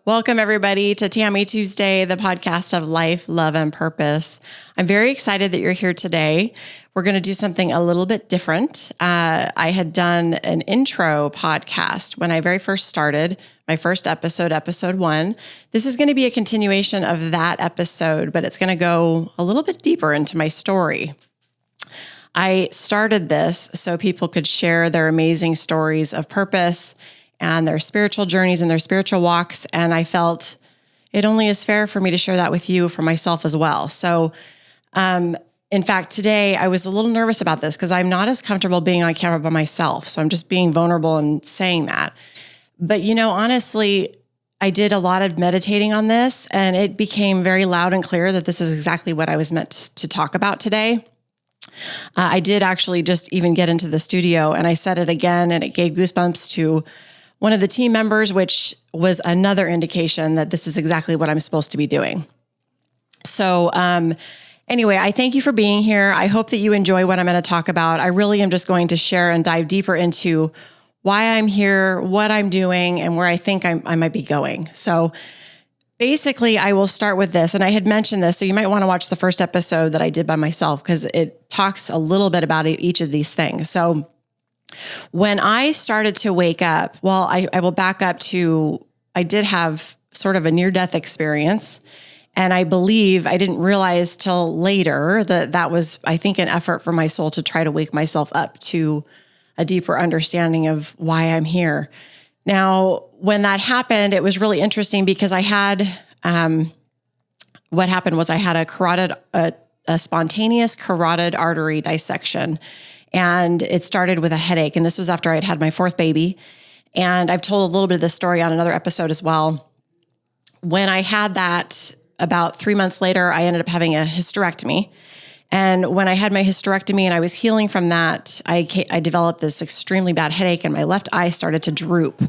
Welcome, everybody, to Tammy Tuesday, the podcast of life, love, and purpose. I'm very excited that you're here today. We're going to do something a little bit different. I had done an intro podcast when I very first started, my first episode, episode 1. This is going to be a continuation of that episode, but it's going to go a little bit deeper into my story. I started this so people could share their amazing stories of purpose and their spiritual journeys and their spiritual walks. And I felt it only is fair for me to share that with you, for myself as well. So, in fact, today I was a little nervous about this because I'm not as comfortable being on camera by myself. So I'm just being vulnerable and saying that. But, honestly, I did a lot of meditating on this, and it became very loud and clear that this is exactly what I was meant to talk about today. I did actually just even get into the studio and I said it again, and it gave goosebumps to one of the team members, which was another indication that this is exactly what I'm supposed to be doing. So anyway, I thank you for being here. I hope that you enjoy what I'm going to talk about. I really am just going to share and dive deeper into why I'm here, what I'm doing, and where I think I might be going. So basically, I will start with this. And I had mentioned this, so you might want to watch the first episode that I did by myself because it talks a little bit about each of these things. So when I started to wake up, well, I will back up to, I did have sort of a near-death experience. And I believe I didn't realize till later that was, I think, an effort for my soul to try to wake myself up to a deeper understanding of why I'm here. Now, when that happened, it was really interesting because I had, what happened was I had a spontaneous carotid artery dissection. And it started with a headache. And this was after I'd had my 4th baby. And I've told a little bit of this story on another episode as well. When I had that, about 3 months later, I ended up having a hysterectomy. And when I had my hysterectomy and I was healing from that, I developed this extremely bad headache and my left eye started to droop.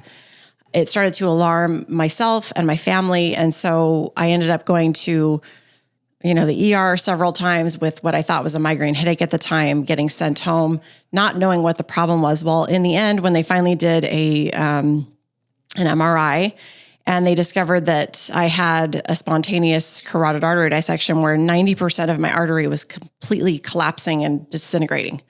It started to alarm myself and my family. And so I ended up going to the ER several times with what I thought was a migraine headache at the time, getting sent home, not knowing what the problem was. Well, in the end, when they finally did an MRI and they discovered that I had a spontaneous carotid artery dissection where 90% of my artery was completely collapsing and disintegrating.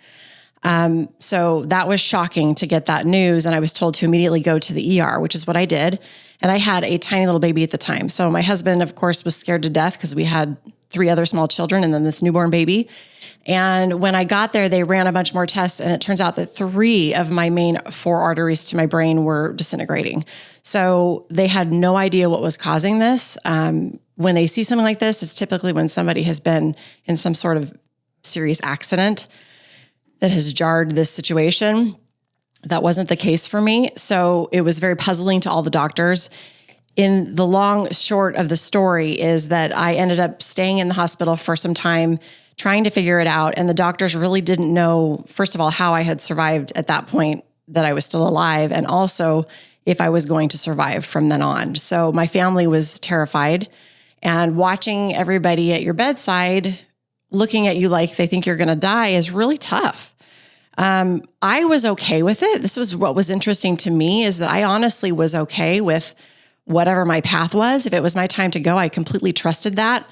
So that was shocking to get that news. And I was told to immediately go to the ER, which is what I did. And I had a tiny little baby at the time. So my husband, of course, was scared to death because we had 3 other small children and then this newborn baby. And when I got there, they ran a bunch more tests. And it turns out that 3 of my main 4 arteries to my brain were disintegrating. So they had no idea what was causing this. When they see something like this, it's typically when somebody has been in some sort of serious accident that has jarred this situation. That wasn't the case for me. So it was very puzzling to all the doctors. In the long short of the story is that I ended up staying in the hospital for some time, trying to figure it out. And the doctors really didn't know, first of all, how I had survived at that point, that I was still alive, and also if I was going to survive from then on. So my family was terrified, and watching everybody at your bedside looking at you like they think you're going to die is really tough. I was okay with it. This was what was interesting to me, is that I honestly was okay with whatever my path was. If it was my time to go, I completely trusted that.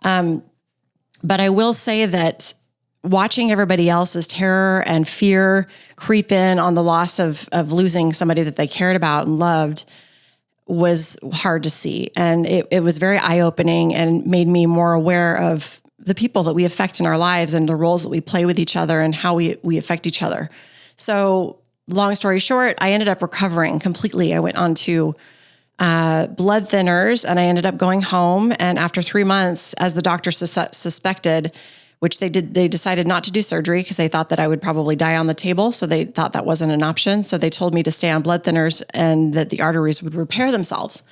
But I will say that watching everybody else's terror and fear creep in on the loss of losing somebody that they cared about and loved was hard to see. And it was very eye-opening and made me more aware of the people that we affect in our lives and the roles that we play with each other and how we affect each other. So long story short, I ended up recovering completely. I went on to blood thinners and I ended up going home. And after 3 months, as the doctor suspected, which they decided not to do surgery because they thought that I would probably die on the table. So they thought that wasn't an option. So they told me to stay on blood thinners and that the arteries would repair themselves.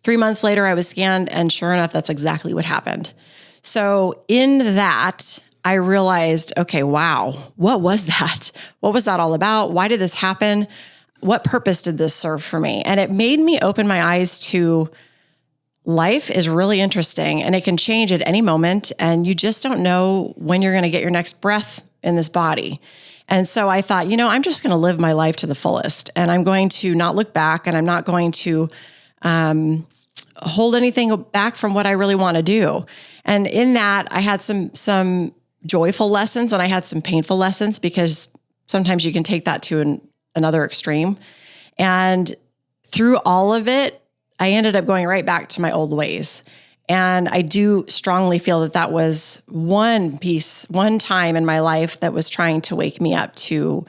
3 months later, I was scanned, and sure enough, that's exactly what happened. So in that, I realized, okay, wow, what was that? What was that all about? Why did this happen? What purpose did this serve for me? And it made me open my eyes to life is really interesting and it can change at any moment. And you just don't know when you're going to get your next breath in this body. And so I thought, I'm just going to live my life to the fullest, and I'm going to not look back, and I'm not going to hold anything back from what I really want to do. And in that, I had some joyful lessons, and I had some painful lessons, because sometimes you can take that to another extreme. And through all of it, I ended up going right back to my old ways. And I do strongly feel that was one time in my life that was trying to wake me up to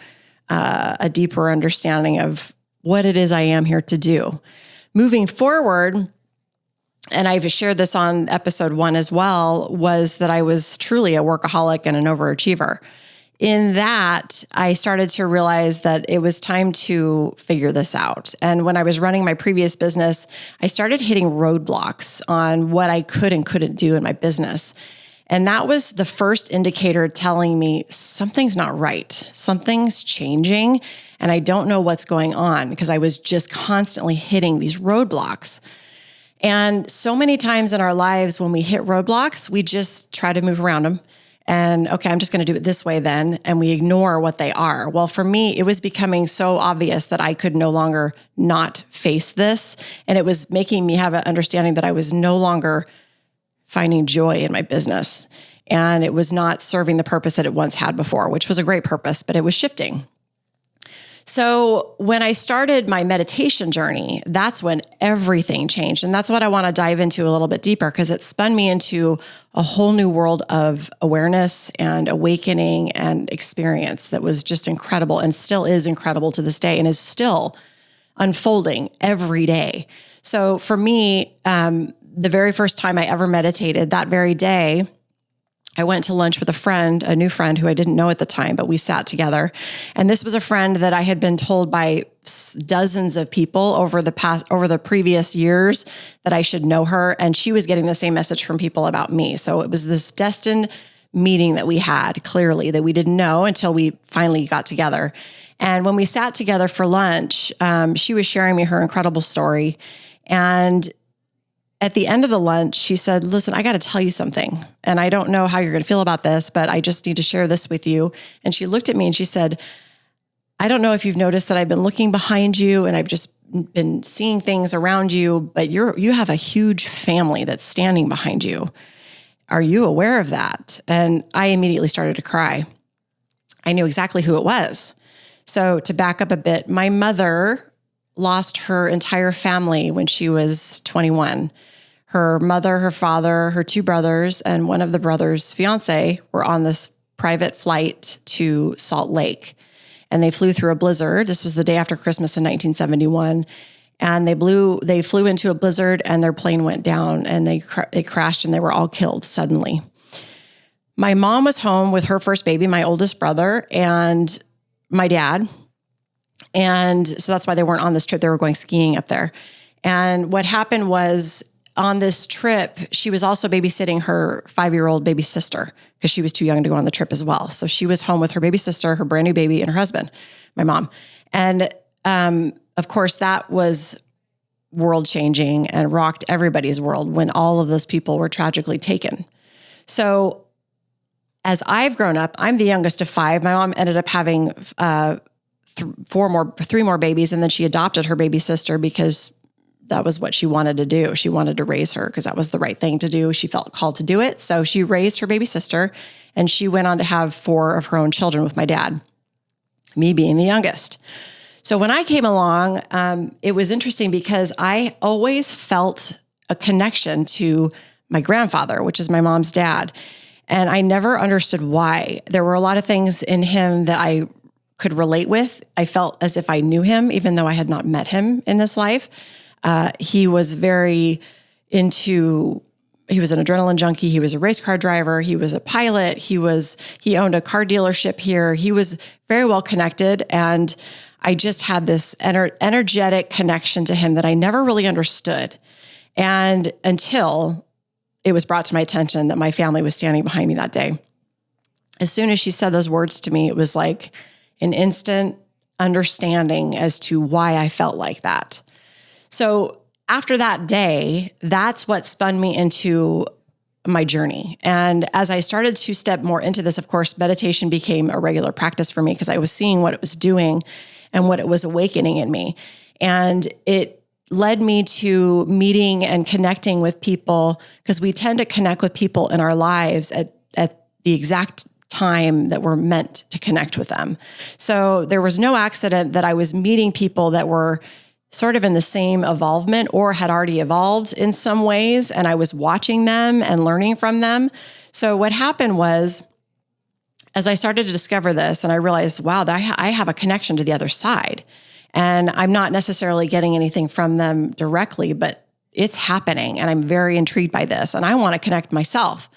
a deeper understanding of what it is I am here to do. Moving forward, and I've shared this on episode 1 as well, was that I was truly a workaholic and an overachiever. In that, I started to realize that it was time to figure this out. And when I was running my previous business, I started hitting roadblocks on what I could and couldn't do in my business. And that was the first indicator telling me something's not right. Something's changing, and I don't know what's going on, because I was just constantly hitting these roadblocks. And so many times in our lives, when we hit roadblocks, we just try to move around them. And okay, I'm just going to do it this way then. And we ignore what they are. Well, for me, it was becoming so obvious that I could no longer not face this. And it was making me have an understanding that I was no longer finding joy in my business. And it was not serving the purpose that it once had before, which was a great purpose, but it was shifting. So when I started my meditation journey, that's when everything changed. And that's what I want to dive into a little bit deeper, because it spun me into a whole new world of awareness and awakening and experience that was just incredible, and still is incredible to this day, and is still unfolding every day. So for me, the very first time I ever meditated, that very day, I went to lunch with a new friend who I didn't know at the time, but we sat together. And this was a friend that I had been told by dozens of people over the previous years that I should know her. And she was getting the same message from people about me. So it was this destined meeting that we had, clearly, that we didn't know until we finally got together. And when we sat together for lunch, she was sharing me her incredible story. And at the end of the lunch, she said, listen, I got to tell you something. And I don't know how you're going to feel about this, but I just need to share this with you. And she looked at me and she said, I don't know if you've noticed that I've been looking behind you and I've just been seeing things around you, but you have a huge family that's standing behind you. Are you aware of that? And I immediately started to cry. I knew exactly who it was. So to back up a bit, my mother lost her entire family when she was 21. Her mother, her father, her 2 brothers, and one of the brothers' fiance were on this private flight to Salt Lake. And they flew through a blizzard. This was the day after Christmas in 1971. And they flew into a blizzard, and their plane went down, and they crashed, and they were all killed suddenly. My mom was home with her first baby, my oldest brother, and my dad. And so that's why they weren't on this trip. They were going skiing up there. And what happened was, on this trip, she was also babysitting her 5-year-old baby sister, because she was too young to go on the trip as well. So she was home with her baby sister, her brand new baby, and her husband, my mom. And of course, that was world-changing and rocked everybody's world when all of those people were tragically taken. So as I've grown up, I'm the youngest of 5. My mom ended up having 3 more babies, and then she adopted her baby sister because that was what she wanted to do. She wanted to raise her because that was the right thing to do. She felt called to do it. So she raised her baby sister, and she went on to have 4 of her own children with my dad, me being the youngest. So when I came along, it was interesting because I always felt a connection to my grandfather, which is my mom's dad. And I never understood why. There were a lot of things in him that I could relate with. I felt as if I knew him, even though I had not met him in this life. He was very he was an adrenaline junkie. He was a race car driver. He was a pilot. He owned a car dealership here. He was very well connected. And I just had this energetic connection to him that I never really understood. And until it was brought to my attention that my family was standing behind me that day. As soon as she said those words to me, it was like an instant understanding as to why I felt like that. So after that day, that's what spun me into my journey. And as I started to step more into this, of course, meditation became a regular practice for me because I was seeing what it was doing and what it was awakening in me. And it led me to meeting and connecting with people, because we tend to connect with people in our lives at the exact time that we're meant to connect with them. So there was no accident that I was meeting people that were sort of in the same evolvement or had already evolved in some ways. And I was watching them and learning from them. So what happened was, as I started to discover this and I realized, wow, I have a connection to the other side. And I'm not necessarily getting anything from them directly, but it's happening. And I'm very intrigued by this. And I want to connect myself.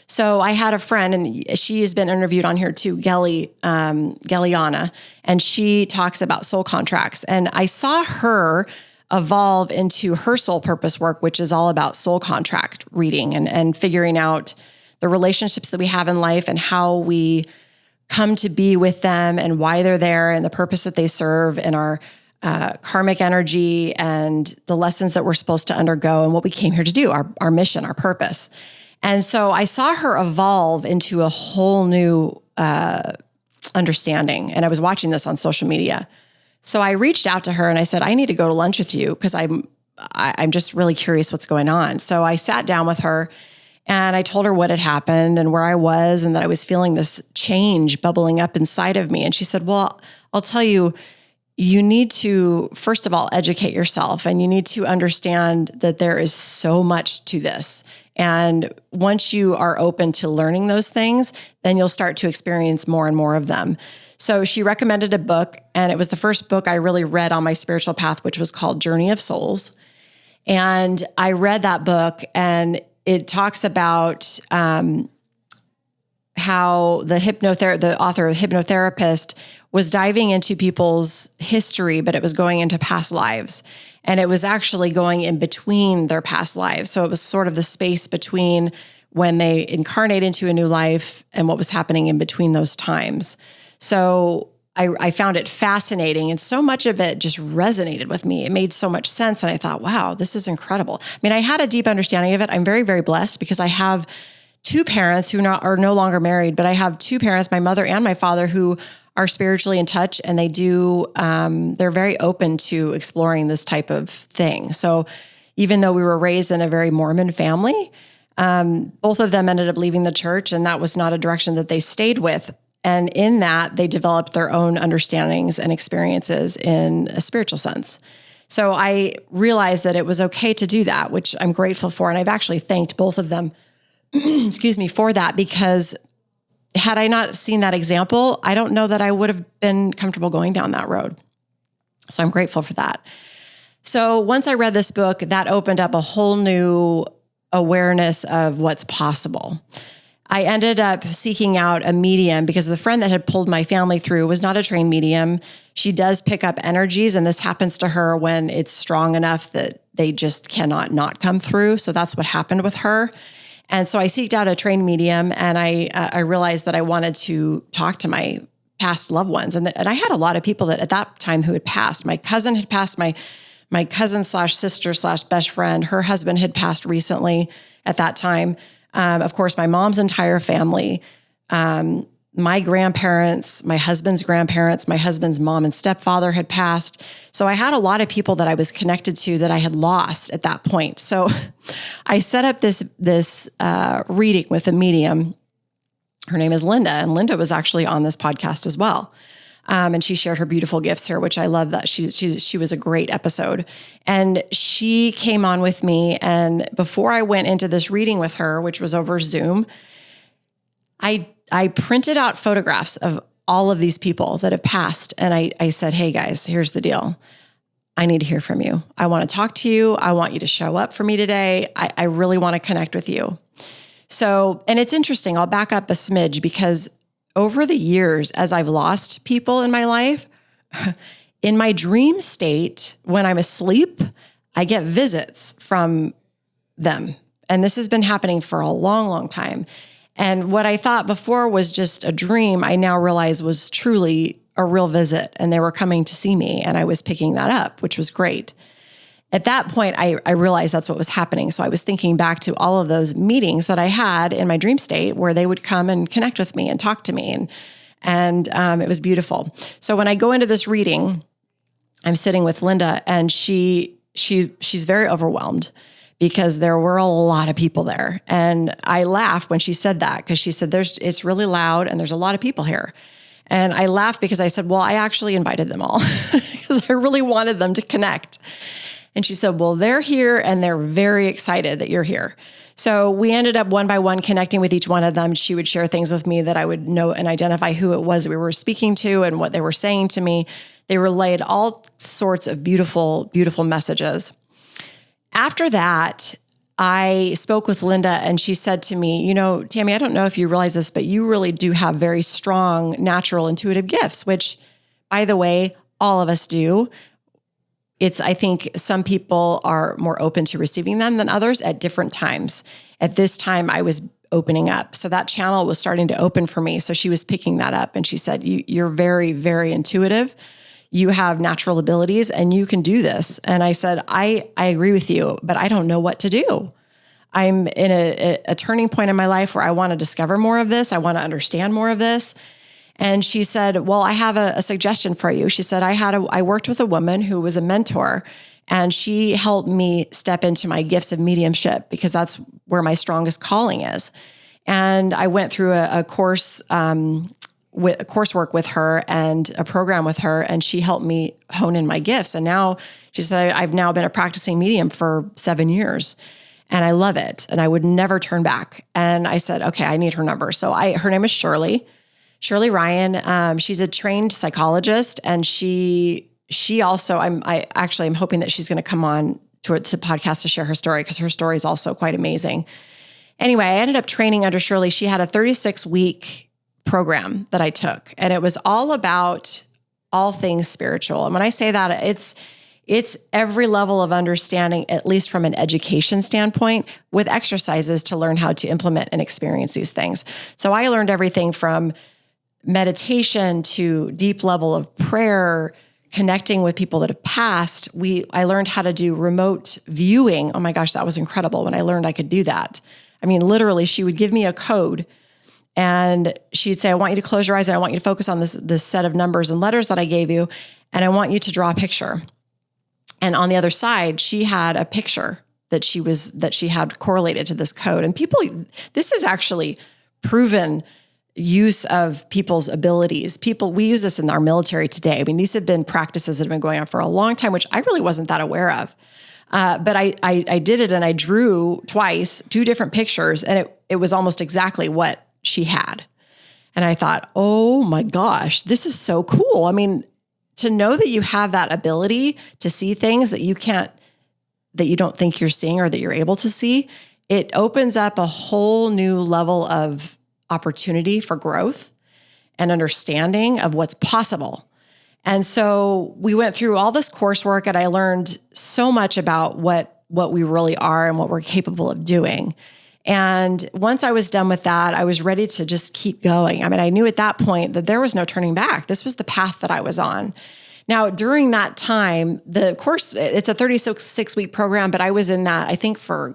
So I had a friend, and she has been interviewed on here too, Galliana, and she talks about soul contracts. And I saw her evolve into her soul purpose work, which is all about soul contract reading and figuring out the relationships that we have in life and how we come to be with them and why they're there and the purpose that they serve and our karmic energy and the lessons that we're supposed to undergo and what we came here to do, our mission, our purpose. And so I saw her evolve into a whole new understanding. And I was watching this on social media. So I reached out to her and I said, I need to go to lunch with you because I'm just really curious what's going on. So I sat down with her and I told her what had happened and where I was and that I was feeling this change bubbling up inside of me. And she said, well, I'll tell you, you need to, first of all, educate yourself, and you need to understand that there is so much to this. And once you are open to learning those things, then you'll start to experience more and more of them. So she recommended a book, and it was the first book I really read on my spiritual path, which was called Journey of Souls. And I read that book, and it talks about how the author, the hypnotherapist, was diving into people's history, but it was going into past lives. And it was actually going in between their past lives. So it was sort of the space between when they incarnate into a new life and what was happening in between those times. So I found it fascinating. And so much of it just resonated with me. It made so much sense. And I thought, wow, this is incredible. I mean, I had a deep understanding of it. I'm very, very blessed because I have two parents who are no longer married, but I have two parents, my mother and my father, who are spiritually in touch, and they're very open to exploring this type of thing. So even though we were raised in a very Mormon family, both of them ended up leaving the church, and that was not a direction that they stayed with. And in that, they developed their own understandings and experiences in a spiritual sense. So I realized that it was okay to do that, which I'm grateful for. And I've actually thanked both of them, excuse me, for that, because had I not seen that example, I don't know that I would have been comfortable going down that road. So I'm grateful for that. So once I read this book, that opened up a whole new awareness of what's possible. I ended up seeking out a medium because the friend that had pulled my family through was not a trained medium. She does pick up energies, and this happens to her when it's strong enough that they just cannot not come through. So that's what happened with her. And so I seeked out a trained medium, and I realized that I wanted to talk to my past loved ones. And I had a lot of people that at that time who had passed. My cousin had passed, my cousin / sister / best friend. Her husband had passed recently at that time. Of course, my mom's entire family, my grandparents, my husband's grandparents, my husband's mom and stepfather had passed. So I had a lot of people that I was connected to that I had lost at that point. So I set up this reading with a medium. Her name is Linda, and Linda was actually on this podcast as well. And she shared her beautiful gifts here, which I love that. She was a great episode. And she came on with me. And before I went into this reading with her, which was over Zoom, I printed out photographs of all of these people that have passed. And I said, hey guys, here's the deal. I need to hear from you. I want to talk to you. I want you to show up for me today. I really want to connect with you. So, and it's interesting. I'll back up a smidge because over the years, as I've lost people in my life, in my dream state, when I'm asleep, I get visits from them. And this has been happening for a long, long time. And what I thought before was just a dream, I now realize was truly a real visit, and they were coming to see me, and I was picking that up, which was great. at that point, I realized that's what was happening. So I was thinking back to all of those meetings that I had in my dream state where they would come and connect with me and talk to me. And it was beautiful. So when I go into this reading, I'm sitting with Linda, and she's very overwhelmed because there were a lot of people there. And I laughed when she said that, because she said, it's really loud and there's a lot of people here. And I laughed because I said, well, I actually invited them all because I really wanted them to connect. And she said, well, they're here and they're very excited that you're here. So we ended up one by one connecting with each one of them. She would share things with me that I would know and identify who it was that we were speaking to and what they were saying to me. They relayed all sorts of beautiful, beautiful messages. After that, I spoke with Linda, and she said to me, Tammy, I don't know if you realize this, but you really do have very strong, natural, intuitive gifts, which, by the way, all of us do. I think some people are more open to receiving them than others at different times. At this time, I was opening up. So that channel was starting to open for me. So she was picking that up, and she said, you're very, very intuitive. You have natural abilities and you can do this. And I said, I agree with you, but I don't know what to do. I'm in a turning point in my life where I want to discover more of this. I want to understand more of this. And she said, well, I have a suggestion for you. She said, I worked with a woman who was a mentor, and she helped me step into my gifts of mediumship because that's where my strongest calling is. And I went through a course, with coursework with her and a program with her, and she helped me hone in my gifts. And now she said, I've now been a practicing medium for 7 years, and I love it. And I would never turn back. And I said, okay, I need her number. So her name is Shirley Ryan. She's a trained psychologist, and she also, I'm hoping that she's going to come on to podcast to share her story, because her story is also quite amazing. Anyway, I ended up training under Shirley. She had a 36-week program that I took, and it was all about all things spiritual. And when I say that, it's every level of understanding, at least from an education standpoint, with exercises to learn how to implement and experience these things. So I learned everything from meditation to deep level of prayer, connecting with people that have passed. I learned how to do remote viewing. Oh my gosh, that was incredible when I learned I could do that. I mean, literally, she would give me a code, and she'd say, I want you to close your eyes, and I want you to focus on this set of numbers and letters that I gave you, and I want you to draw a picture. And on the other side, she had a picture that she had correlated to this code. And this is actually proven use of people's abilities. We use this in our military today. I mean, these have been practices that have been going on for a long time, which I really wasn't that aware of. But I did it, and I drew twice, 2 different pictures, and it was almost exactly what she had. And I thought, oh my gosh, this is so cool. I mean, to know that you have that ability to see things that you don't think you're seeing or that you're able to see, it opens up a whole new level of opportunity for growth and understanding of what's possible. And so we went through all this coursework, and I learned so much about what we really are and what we're capable of doing. And once I was done with that, I was ready to just keep going. I mean, I knew at that point that there was no turning back. This was the path that I was on. Now, during that time, the course, it's a 36-week program, but I was in that, I think for,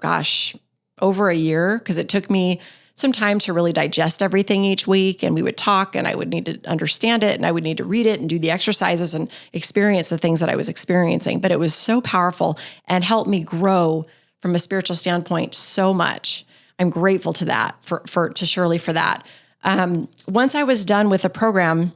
over a year, because it took me some time to really digest everything each week. And we would talk, and I would need to understand it, and I would need to read it and do the exercises and experience the things that I was experiencing. But it was so powerful and helped me grow from a spiritual standpoint so much. I'm grateful to that, to Shirley for that. Once I was done with the program,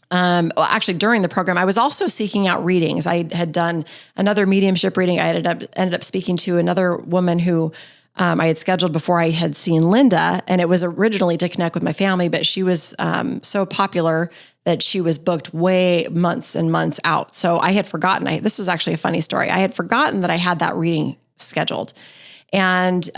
during the program, I was also seeking out readings. I had done another mediumship reading. I ended up speaking to another woman who I had scheduled before I had seen Linda, and it was originally to connect with my family, but she was so popular that she was booked way months and months out. So I had forgotten. This was actually a funny story. I had forgotten that I had that reading scheduled, and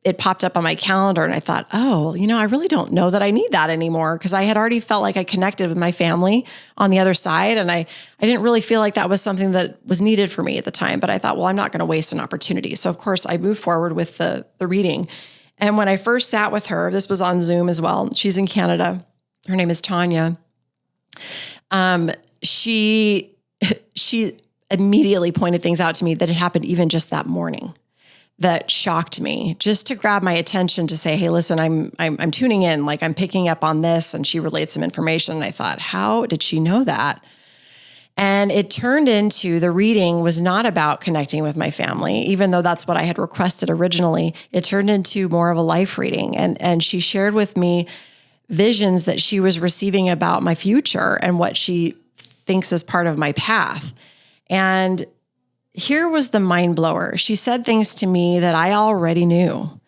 it popped up on my calendar, and I thought, I really don't know that I need that anymore, because I had already felt like I connected with my family on the other side, and I didn't really feel like that was something that was needed for me at the time. But I thought, well, I'm not going to waste an opportunity. So of course I moved forward with the reading. And when I first sat with her, this was on Zoom as well. She's in Canada. Her name is Tanya. She immediately pointed things out to me that had happened even just that morning that shocked me, just to grab my attention to say, hey, listen, I'm tuning in, like I'm picking up on this. And she relayed some information. And I thought, how did she know that? And it turned into, the reading was not about connecting with my family, even though that's what I had requested originally. It turned into more of a life reading. And she shared with me visions that she was receiving about my future and what she thinks is part of my path. And here was the mind blower. She said things to me that I already knew,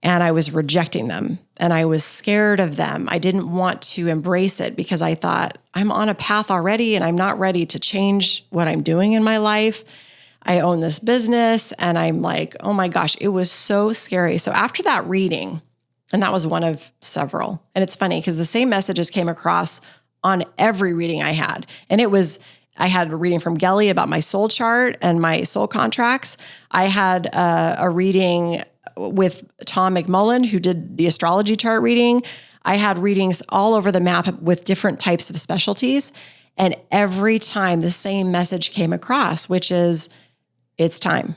and I was rejecting them, and I was scared of them. I didn't want to embrace it because I thought, I'm on a path already and I'm not ready to change what I'm doing in my life. I own this business, and I'm like, oh my gosh, it was so scary. So after that reading, and that was one of several, and it's funny because the same messages came across on every reading I had. And I had a reading from Gelly about my soul chart and my soul contracts. I had a reading with Tom McMullen, who did the astrology chart reading. I had readings all over the map with different types of specialties. And every time the same message came across, which is, it's time.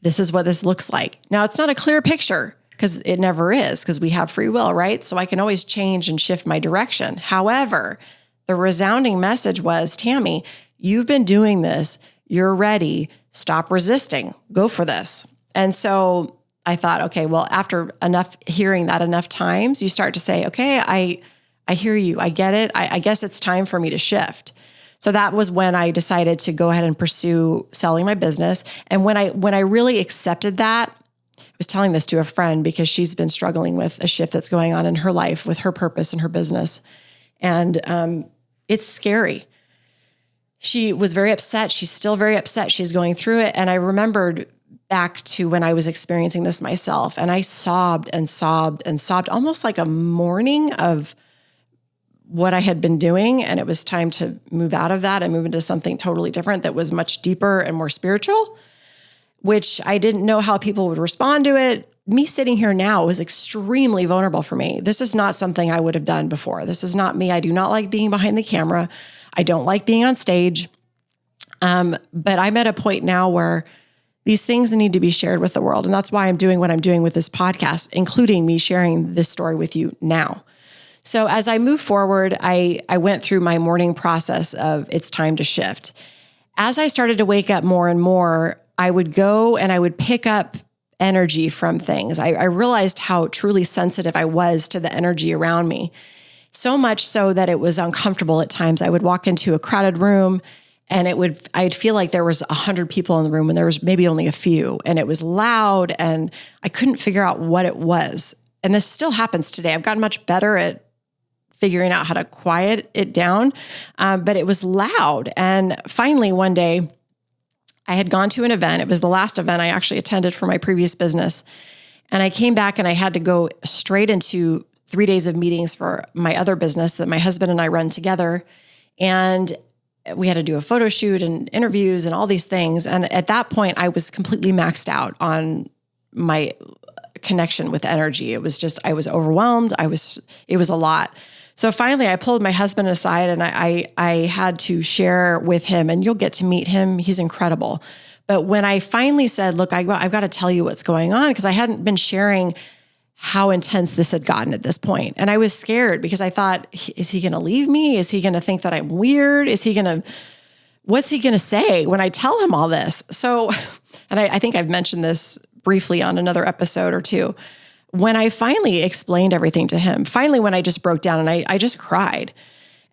This is what this looks like. Now, it's not a clear picture because it never is, because we have free will, right? So I can always change and shift my direction. However, the resounding message was, Tammy, you've been doing this. You're ready. Stop resisting. Go for this. And so I thought, okay, well, after hearing that enough times, you start to say, okay, I hear you. I get it. I guess it's time for me to shift. So that was when I decided to go ahead and pursue selling my business. And when I really accepted that, I was telling this to a friend because she's been struggling with a shift that's going on in her life with her purpose and her business. And it's scary. She was very upset. She's still very upset. She's going through it. And I remembered back to when I was experiencing this myself, and I sobbed and sobbed and sobbed, almost like a mourning of what I had been doing. And it was time to move out of that and move into something totally different that was much deeper and more spiritual, which I didn't know how people would respond to it. Me sitting here now was extremely vulnerable for me. This is not something I would have done before. This is not me. I do not like being behind the camera. I don't like being on stage. But I'm at a point now where these things need to be shared with the world. And that's why I'm doing what I'm doing with this podcast, including me sharing this story with you now. So as I move forward, I went through my morning process of it's time to shift. As I started to wake up more and more, I would go and I would pick up energy from things. I realized how truly sensitive I was to the energy around me. So much so that it was uncomfortable at times. I would walk into a crowded room and I'd feel like there was 100 people in the room and there was maybe only a few, and it was loud and I couldn't figure out what it was. And this still happens today. I've gotten much better at figuring out how to quiet it down, but it was loud. And finally, one day I had gone to an event. It was the last event I actually attended for my previous business. And I came back and I had to go straight into 3 days of meetings for my other business that my husband and I run together. And we had to do a photo shoot and interviews and all these things. And at that point, I was completely maxed out on my connection with energy. It was just, I was overwhelmed. It was a lot. So finally, I pulled my husband aside and I had to share with him, and you'll get to meet him. He's incredible. But when I finally said, look, I've got to tell you what's going on, because I hadn't been sharing how intense this had gotten at this point. And I was scared because I thought, is he going to leave me? Is he going to think that I'm weird? What's he going to say when I tell him all this? So, and I think I've mentioned this briefly on another episode or two. When I finally explained everything to him, when I just broke down and I just cried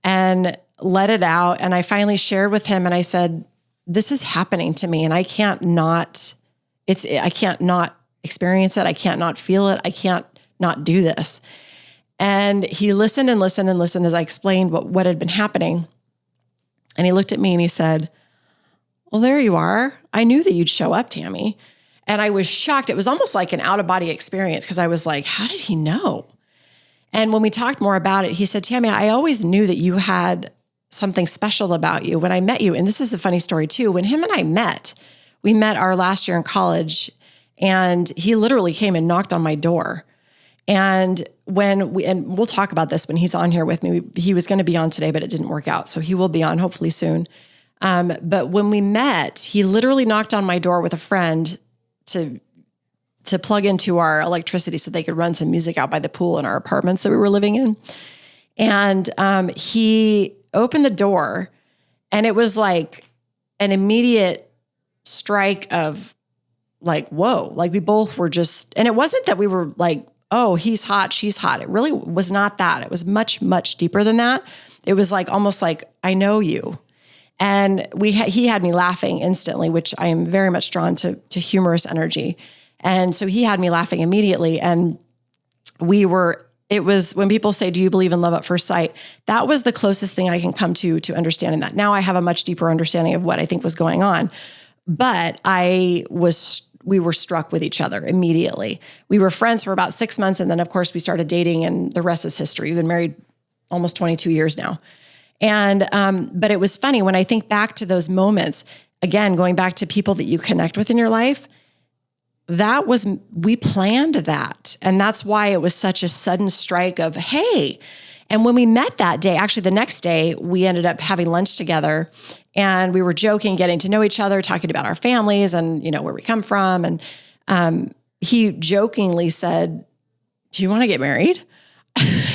and let it out. And I finally shared with him and I said, this is happening to me and I can't not experience it. I can't not feel it. I can't not do this. And he listened and listened and listened as I explained what had been happening. And he looked at me and he said, well, there you are. I knew that you'd show up, Tammy. And I was shocked. It was almost like an out-of-body experience because I was like, how did he know? And when we talked more about it, he said, Tammy, I always knew that you had something special about you when I met you. And this is a funny story too. When him and I met, we met our last year in college, and he literally came and knocked on my door. And we'll talk about this when he's on here with me. He was going to be on today, but it didn't work out. So he will be on hopefully soon. But when we met, he literally knocked on my door with a friend to plug into our electricity so they could run some music out by the pool in our apartments that we were living in. And he opened the door, and it was like an immediate strike of like, whoa, like we both were just, and it wasn't that we were like, oh, he's hot, she's hot. It really was not that. It was much, much deeper than that. It was like, almost like, I know you. And he had me laughing instantly, which I am very much drawn to humorous energy. And so he had me laughing immediately. And it was when people say, do you believe in love at first sight? That was the closest thing I can come to understanding that. Now I have a much deeper understanding of what I think was going on. But we were struck with each other immediately. We were friends for about 6 months. And then of course we started dating, and the rest is history. We've been married almost 22 years now. And, but it was funny when I think back to those moments, again, going back to people that you connect with in your life, we planned that. And that's why it was such a sudden strike of, hey. And when we met that day, actually the next day, we ended up having lunch together, and we were joking, getting to know each other, talking about our families and, where we come from. And, he jokingly said, do you want to get married?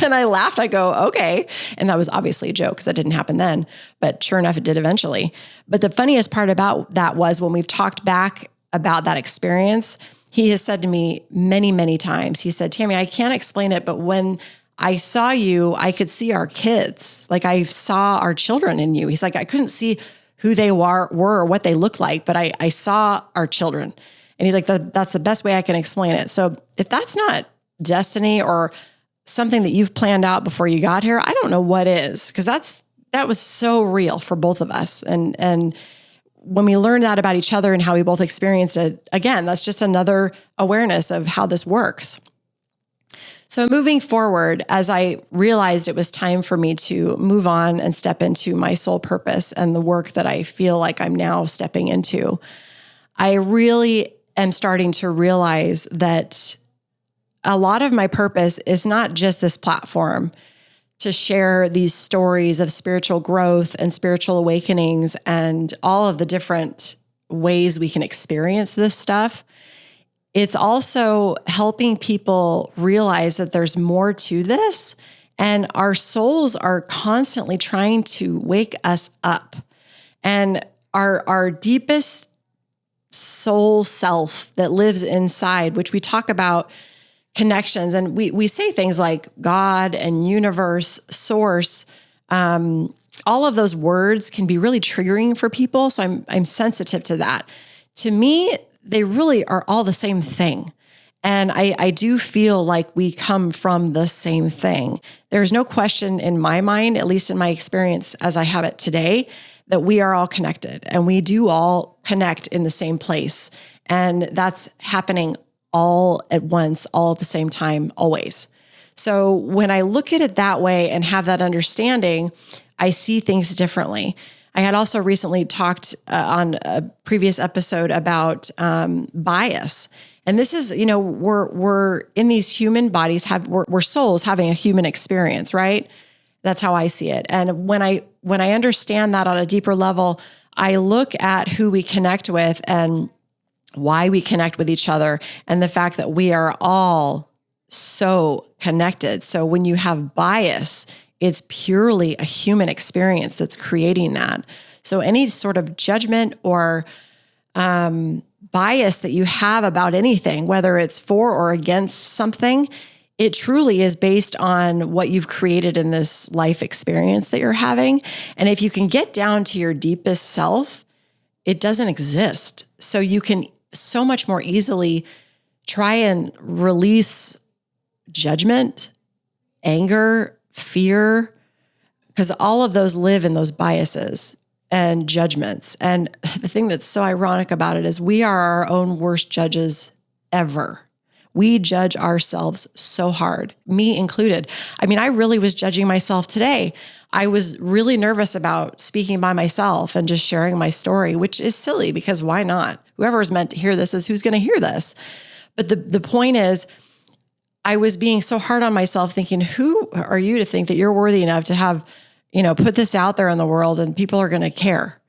And I laughed. I go, okay. And that was obviously a joke because that didn't happen then, but sure enough, it did eventually. But the funniest part about that was when we've talked back about that experience, he has said to me many, many times, he said, Tammy, I can't explain it, but when I saw you, I could see our kids. Like I saw our children in you. He's like, I couldn't see who they were or what they looked like, but I saw our children. And he's like, that's the best way I can explain it. So if that's not destiny or something that you've planned out before you got here, I don't know what is, because that was so real for both of us. And when we learned that about each other and how we both experienced it, again, that's just another awareness of how this works. So moving forward, as I realized it was time for me to move on and step into my soul purpose and the work that I feel like I'm now stepping into, I really am starting to realize that a lot of my purpose is not just this platform to share these stories of spiritual growth and spiritual awakenings and all of the different ways we can experience this stuff. It's also helping people realize that there's more to this, and our souls are constantly trying to wake us up. And our deepest soul self that lives inside, which we talk about connections, and we say things like God and universe, source, all of those words can be really triggering for people. So I'm sensitive to that. To me, they really are all the same thing. And I do feel like we come from the same thing. There's no question in my mind, at least in my experience as I have it today, that we are all connected and we do all connect in the same place. And that's happening all at once, all at the same time, always. So when I look at it that way and have that understanding, I see things differently. I had also recently talked on a previous episode about bias. And this is, we're in these human bodies, we're souls having a human experience, right? That's how I see it. And when I understand that on a deeper level, I look at who we connect with and why we connect with each other, and the fact that we are all so connected. So when you have bias, it's purely a human experience that's creating that. So any sort of judgment or bias that you have about anything, whether it's for or against something, it truly is based on what you've created in this life experience that you're having. And if you can get down to your deepest self, it doesn't exist. So you can so much more easily try and release judgment, anger, fear, because all of those live in those biases and judgments. And the thing that's so ironic about it is we are our own worst judges ever. We judge ourselves so hard, me included. I mean, I really was judging myself today. I was really nervous about speaking by myself and just sharing my story, which is silly because why not? Whoever is meant to hear this is who's going to hear this. But the point is, I was being so hard on myself thinking, who are you to think that you're worthy enough to have, put this out there in the world and people are going to care?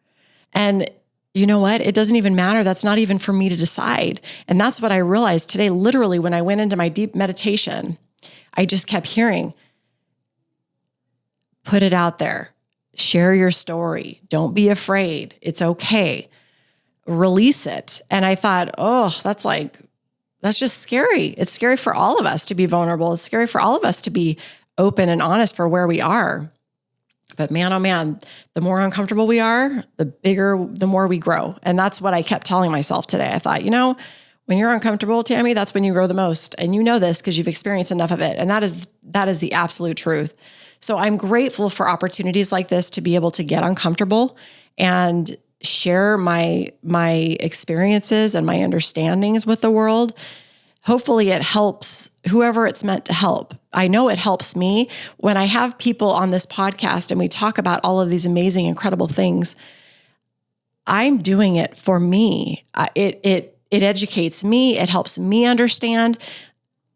And you know what? It doesn't even matter. That's not even for me to decide. And that's what I realized today. Literally, when I went into my deep meditation, I just kept hearing, put it out there, share your story. Don't be afraid. It's okay. Release it. And I thought, oh, that's just scary. It's scary for all of us to be vulnerable. It's scary for all of us to be open and honest for where we are. But man, oh man, the more uncomfortable we are, the more we grow. And that's what I kept telling myself today. I thought, when you're uncomfortable, Tammy, that's when you grow the most. And you know this because you've experienced enough of it. And that is the absolute truth. So I'm grateful for opportunities like this to be able to get uncomfortable and share my experiences and my understandings with the world. Hopefully it helps whoever it's meant to help. I know it helps me when I have people on this podcast and we talk about all of these amazing, incredible things. I'm doing it for me. It educates me. It helps me understand.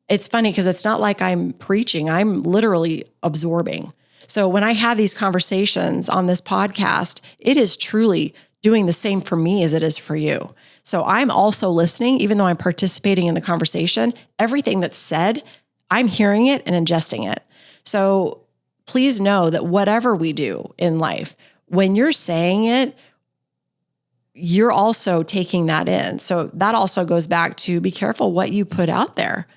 It's funny because it's not like I'm preaching. I'm literally absorbing. So when I have these conversations on this podcast, it is truly doing the same for me as it is for you. So I'm also listening, even though I'm participating in the conversation. Everything that's said, I'm hearing it and ingesting it. So please know that whatever we do in life, when you're saying it, you're also taking that in. So that also goes back to be careful what you put out there.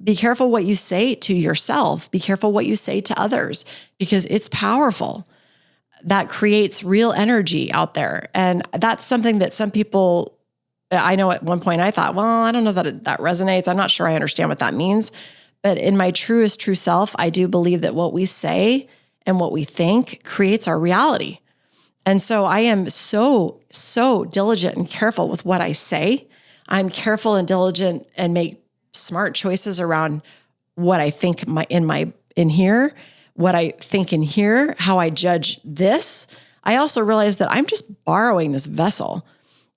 Be careful what you say to yourself. Be careful what you say to others, because it's powerful. That creates real energy out there. And that's something that some people, I know at one point I thought, well, I don't know that that resonates. I'm not sure I understand what that means. But in my true self, I do believe that what we say and what we think creates our reality. And so I am so diligent and careful with what I say. I'm careful and diligent and make smart choices around what I think in here, what I think in here, how I judge this. I also realize that I'm just borrowing this vessel.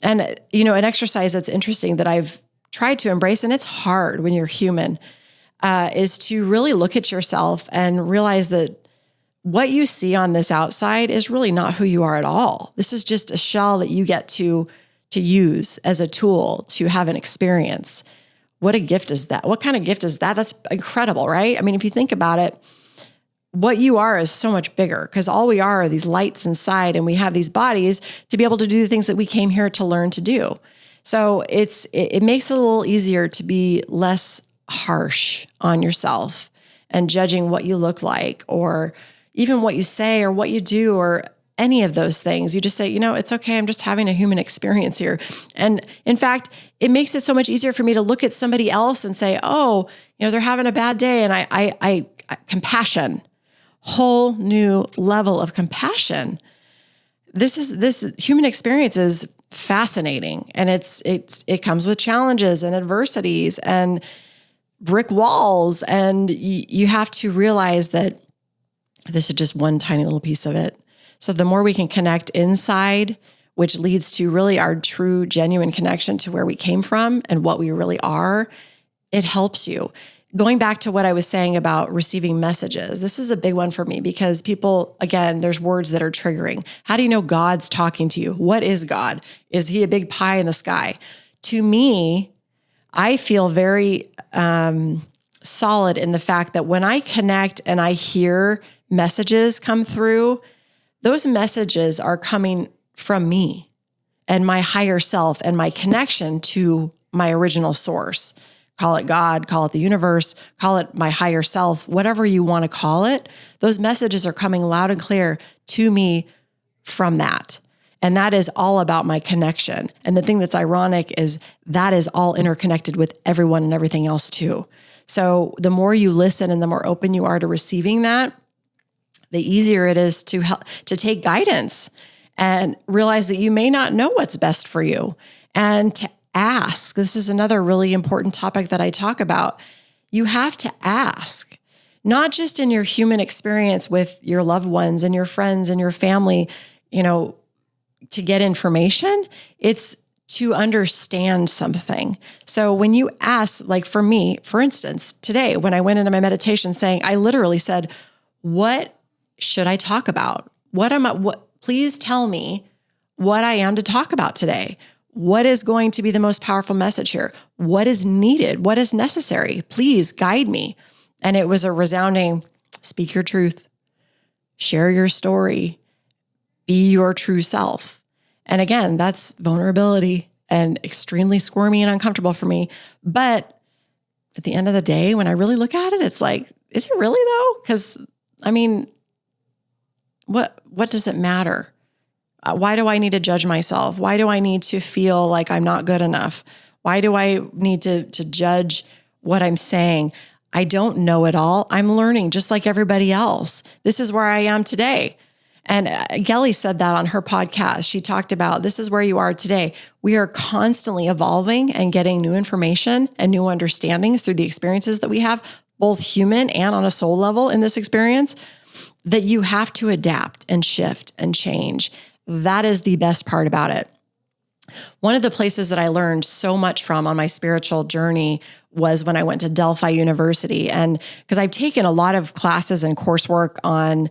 And, an exercise that's interesting that I've tried to embrace, and it's hard when you're human, is to really look at yourself and realize that what you see on this outside is really not who you are at all. This is just a shell that you get to use as a tool to have an experience. What a gift is that? What kind of gift is that? That's incredible, right? I mean, if you think about it, what you are is so much bigger, because all we are these lights inside, and we have these bodies to be able to do the things that we came here to learn to do. So it makes it a little easier to be less harsh on yourself and judging what you look like, or even what you say or what you do, or any of those things. You just say, it's okay. I'm just having a human experience here. And in fact, it makes it so much easier for me to look at somebody else and say, oh, they're having a bad day. And I compassion, whole new level of compassion. This human experience is fascinating. And it comes with challenges and adversities and brick walls. And you have to realize that this is just one tiny little piece of it. So the more we can connect inside, which leads to really our true, genuine connection to where we came from and what we really are, it helps you. Going back to what I was saying about receiving messages, this is a big one for me, because people, again, there's words that are triggering. How do you know God's talking to you? What is God? Is he a big pie in the sky? To me, I feel very solid in the fact that when I connect and I hear messages come through, those messages are coming from me and my higher self and my connection to my original source. Call it God, call it the universe, call it my higher self, whatever you want to call it. Those messages are coming loud and clear to me from that. And that is all about my connection. And the thing that's ironic is that is all interconnected with everyone and everything else too. So the more you listen and the more open you are to receiving that, the easier it is to take guidance and realize that you may not know what's best for you, and to ask. This is another really important topic that I talk about. You have to ask, not just in your human experience with your loved ones and your friends and your family, to get information. It's to understand something. So when you ask, like for me, for instance, today when I went into my meditation I literally said, what should I talk about? Please tell me, what I am to talk about today. What is going to be the most powerful message here? What is needed? What is necessary? Please guide me. And it was a resounding, speak your truth, share your story, be your true self. And again, that's vulnerability and extremely squirmy and uncomfortable for me. But at the end of the day, when I really look at it, it's like, is it really though? Because I mean, what does it matter? Why do I need to judge myself? Why do I need to feel like I'm not good enough? Why do I need to judge what I'm saying? I don't know it all. I'm learning just like everybody else. This is where I am today. And Gelly said that on her podcast. She talked about, this is where you are today. We are constantly evolving and getting new information and new understandings through the experiences that we have, both human and on a soul level in this experience, that you have to adapt and shift and change. That is the best part about it. One of the places that I learned so much from on my spiritual journey was when I went to Delphi University. And because I've taken a lot of classes and coursework on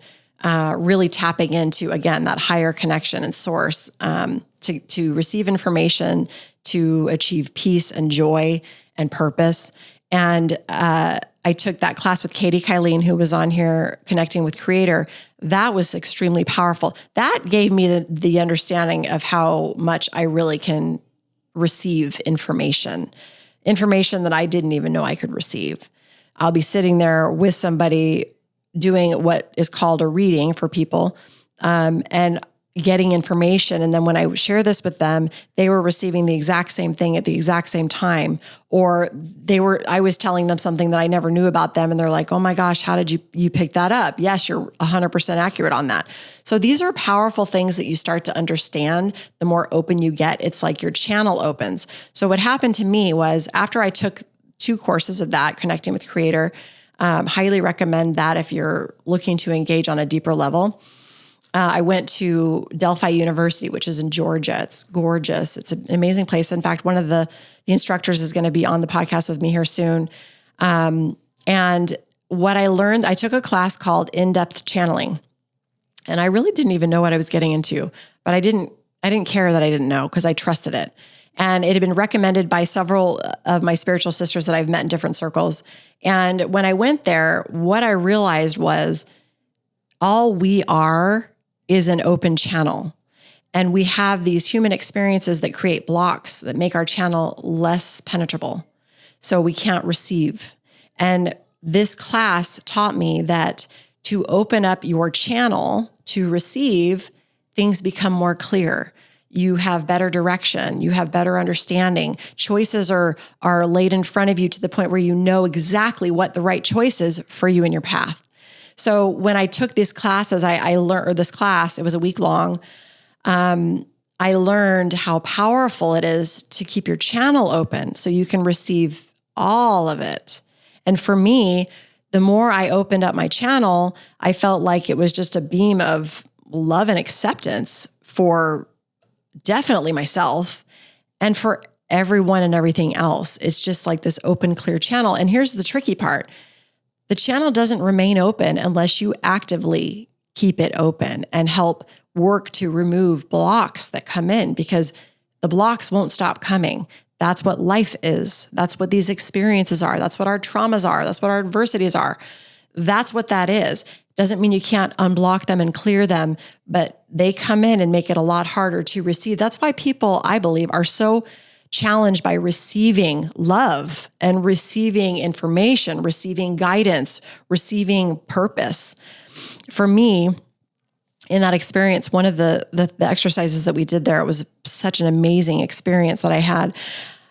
really tapping into, again, that higher connection and source, to receive information, to achieve peace and joy and purpose. And I took that class with Katie Kylene, who was on here connecting with Creator. That was extremely powerful. That gave me the understanding of how much I really can receive information that I didn't even know I could receive. I'll be sitting there with somebody doing what is called a reading for people, and getting information. And then when I share this with them, they were receiving the exact same thing at the exact same time. Or I was telling them something that I never knew about them. And they're like, oh my gosh, how did you pick that up? Yes, you're 100% accurate on that. So these are powerful things that you start to understand the more open you get. It's like your channel opens. So what happened to me was, after I took 2 courses of that, Connecting with Creator, highly recommend that if you're looking to engage on a deeper level. I went to Delphi University, which is in Georgia. It's gorgeous. It's an amazing place. In fact, one of the instructors is going to be on the podcast with me here soon. And what I learned, I took a class called In-Depth Channeling. And I really didn't even know what I was getting into, but I didn't care that I didn't know, because I trusted it. And it had been recommended by several of my spiritual sisters that I've met in different circles. And when I went there, what I realized was all we are is an open channel. And we have these human experiences that create blocks that make our channel less penetrable. So we can't receive. And this class taught me that to open up your channel to receive, things become more clear. You have better direction. You have better understanding. Choices are laid in front of you to the point where you know exactly what the right choice is for you in your path. So when I took these classes, I learned this class, it was a week long. I learned how powerful it is to keep your channel open so you can receive all of it. And for me, the more I opened up my channel, I felt like it was just a beam of love and acceptance for definitely myself and for everyone and everything else. It's just like this open, clear channel. And here's the tricky part. The channel doesn't remain open unless you actively keep it open and help work to remove blocks that come in, because the blocks won't stop coming. That's what life is. That's what these experiences are. That's what our traumas are. That's what our adversities are. That's what that is. Doesn't mean you can't unblock them and clear them, but they come in and make it a lot harder to receive. That's why people, I believe, are so challenged by receiving love and receiving information, receiving guidance, receiving purpose. For me, in that experience, one of the exercises that we did there, it was such an amazing experience that I had.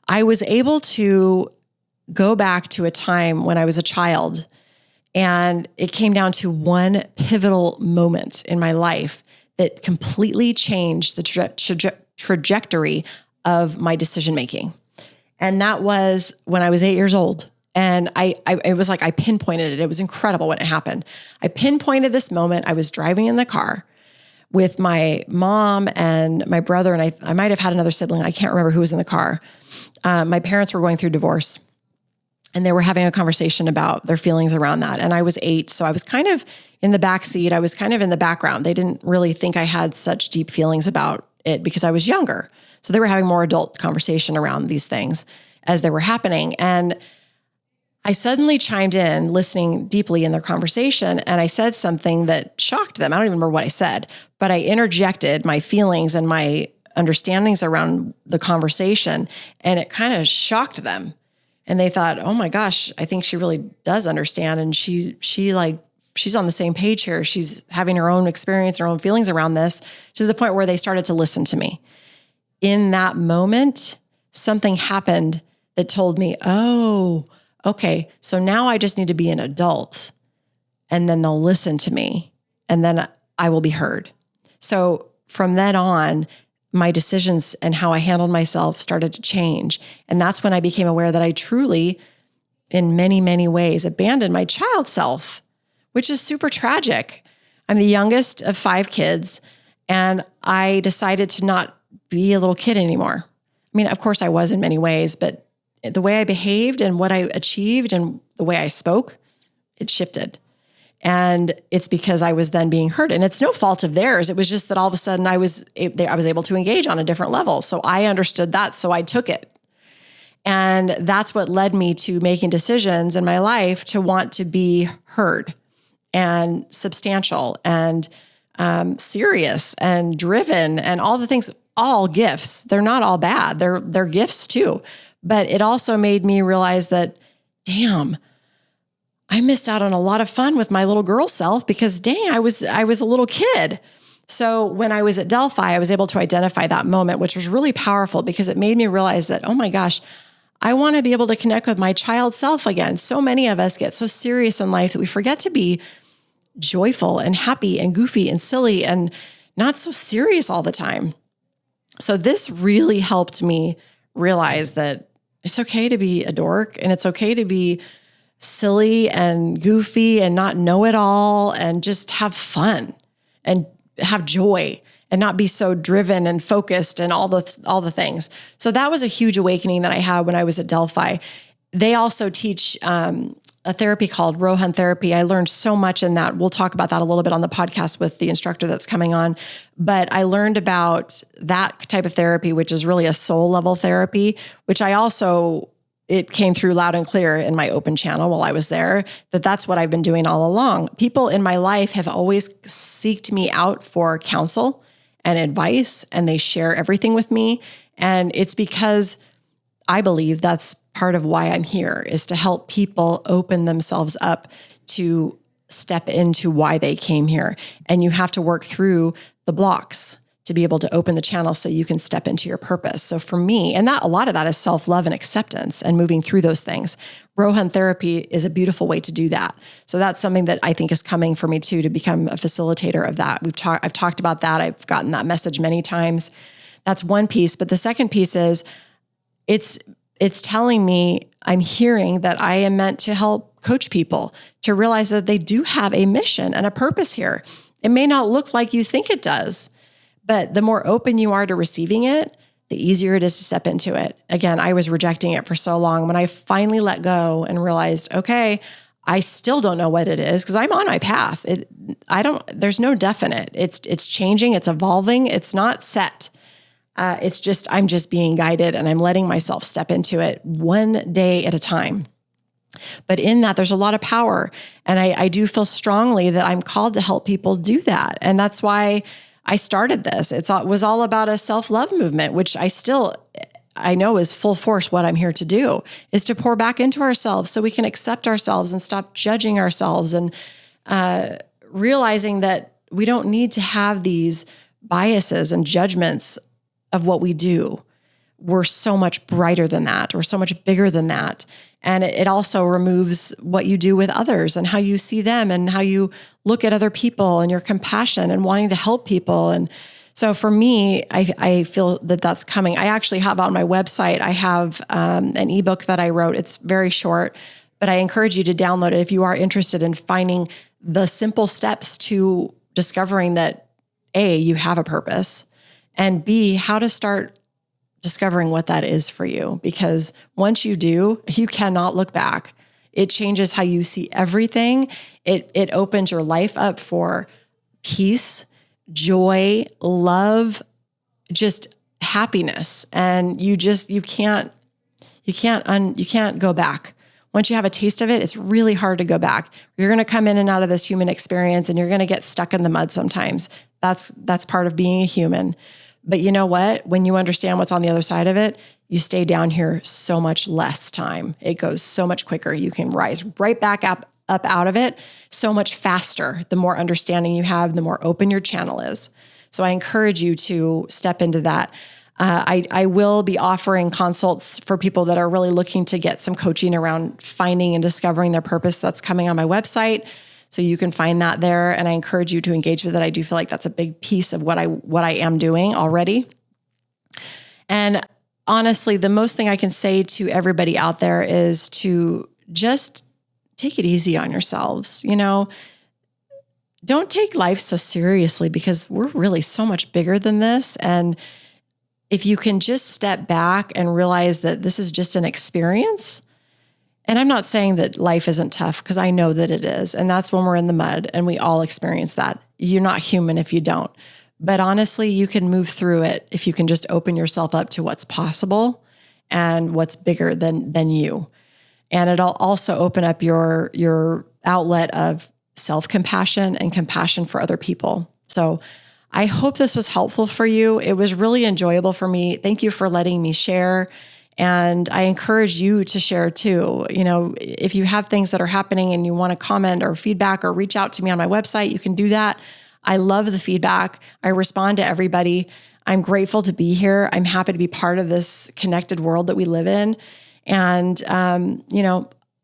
I was able to go back to a time when I was a child, and it came down to one pivotal moment in my life that completely changed the trajectory of my decision-making. And that was when I was 8 years old. And it was like I pinpointed it. It was incredible when it happened. I pinpointed this moment. I was driving in the car with my mom and my brother, and I might have had another sibling. I can't remember who was in the car. My parents were going through divorce, and they were having a conversation about their feelings around that. And I was 8, so I was kind of in the back seat. I was kind of in the background. They didn't really think I had such deep feelings about it because I was younger. So they were having more adult conversation around these things as they were happening. And I suddenly chimed in, listening deeply in their conversation, and I said something that shocked them. I don't even remember what I said, but I interjected my feelings and my understandings around the conversation, and it kind of shocked them. And they thought, oh my gosh, I think she really does understand. And she's on the same page here. She's having her own experience, her own feelings around this, to the point where they started to listen to me. In that moment, something happened that told me, oh, okay, so now I just need to be an adult, and then they'll listen to me, and then I will be heard. So from then on, my decisions and how I handled myself started to change. And that's when I became aware that I truly, in many, many ways, abandoned my child self, which is super tragic. I'm the youngest of 5 kids, and I decided to not be a little kid anymore. I mean, of course I was in many ways, but the way I behaved and what I achieved and the way I spoke, it shifted. And it's because I was then being heard. And it's no fault of theirs. It was just that all of a sudden I was able to engage on a different level. So I understood that. So I took it. And that's what led me to making decisions in my life to want to be heard and substantial and serious and driven and all the things, all gifts. They're not all bad. They're gifts too. But it also made me realize that, damn, I missed out on a lot of fun with my little girl self because dang, I was a little kid. So when I was at Delphi, I was able to identify that moment, which was really powerful because it made me realize that, oh my gosh, I want to be able to connect with my child self again. So many of us get so serious in life that we forget to be joyful and happy and goofy and silly and not so serious all the time. So this really helped me realize that it's okay to be a dork and it's okay to be silly and goofy and not know it all and just have fun and have joy and not be so driven and focused and all the things. So that was a huge awakening that I had when I was at Delphi. They also teach a therapy called Rohan therapy. I learned so much in that. We'll talk about that a little bit on the podcast with the instructor that's coming on. But I learned about that type of therapy, which is really a soul level therapy, which it came through loud and clear in my open channel while I was there, that's what I've been doing all along. People in my life have always seeked me out for counsel and advice, and they share everything with me. And it's because I believe that's part of why I'm here, is to help people open themselves up to step into why they came here. And you have to work through the blocks to be able to open the channel so you can step into your purpose. So for me, and that a lot of that is self-love and acceptance and moving through those things. Rohan therapy is a beautiful way to do that. So that's something that I think is coming for me too, to become a facilitator of that. I've talked about that. I've gotten that message many times. That's one piece. But the second piece is it's telling me, I'm hearing that I am meant to help coach people to realize that they do have a mission and a purpose here. It may not look like you think it does, but the more open you are to receiving it, the easier it is to step into it. Again, I was rejecting it for so long. When I finally let go and realized, okay, I still don't know what it is because I'm on my path. There's no definite. It's changing. It's evolving. It's not set. I'm just being guided and I'm letting myself step into it one day at a time. But in that, there's a lot of power. And I do feel strongly that I'm called to help people do that. And that's why I started this. It was all about a self-love movement, which I know is full force what I'm here to do, is to pour back into ourselves so we can accept ourselves and stop judging ourselves and realizing that we don't need to have these biases and judgments of what we do. We're so much brighter than that. We're so much bigger than that. And it also removes what you do with others and how you see them and how you look at other people and your compassion and wanting to help people. And so for me, I feel that that's coming. I actually have on my website, I have an ebook that I wrote. It's very short, but I encourage you to download it if you are interested in finding the simple steps to discovering that A, you have a purpose, and B, how to start discovering what that is for you. Because once you do, you cannot look back. It changes how you see everything. It opens your life up for peace, joy, love, just happiness. And you can't go back. Once you have a taste of it, it's really hard to go back. You're going to come in and out of this human experience and you're going to get stuck in the mud sometimes. That's part of being a human. But you know what? When you understand what's on the other side of it, you stay down here so much less time. It goes so much quicker. You can rise right back up out of it so much faster. The more understanding you have, the more open your channel is. So I encourage you to step into that. I will be offering consults for people that are really looking to get some coaching around finding and discovering their purpose. That's coming on my website. So you can find that there. And I encourage you to engage with it. I do feel like that's a big piece of what I am doing already. And honestly, the most thing I can say to everybody out there is to just take it easy on yourselves. Don't take life so seriously, because we're really so much bigger than this. And if you can just step back and realize that this is just an experience. And I'm not saying that life isn't tough, because I know that it is. And that's when we're in the mud, and we all experience that. You're not human if you don't. But honestly, you can move through it if you can just open yourself up to what's possible and what's bigger than you. And it'll also open up your outlet of self-compassion and compassion for other people. So I hope this was helpful for you. It was really enjoyable for me. Thank you for letting me share. And I encourage you to share too. If you have things that are happening and you want to comment or feedback or reach out to me on my website, you can do that. I love the feedback. I respond to everybody. I'm grateful to be here. I'm happy to be part of this connected world that we live in. And,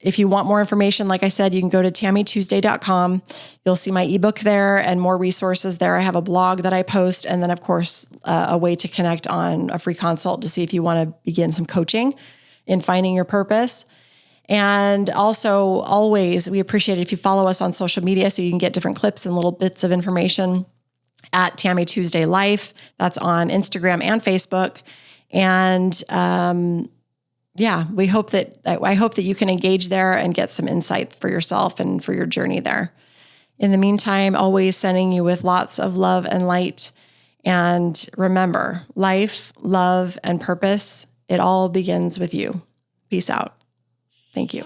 if you want more information, like I said, you can go to tammytuesday.com. You'll see my ebook there and more resources there. I have a blog that I post. And then, of course, a way to connect on a free consult to see if you want to begin some coaching in finding your purpose. And also, always, we appreciate it if you follow us on social media so you can get different clips and little bits of information at Tammy Tuesday Life. That's on Instagram and Facebook. And I hope that you can engage there and get some insight for yourself and for your journey there. In the meantime, always sending you with lots of love and light. And remember, life, love, and purpose, it all begins with you. Peace out. Thank you.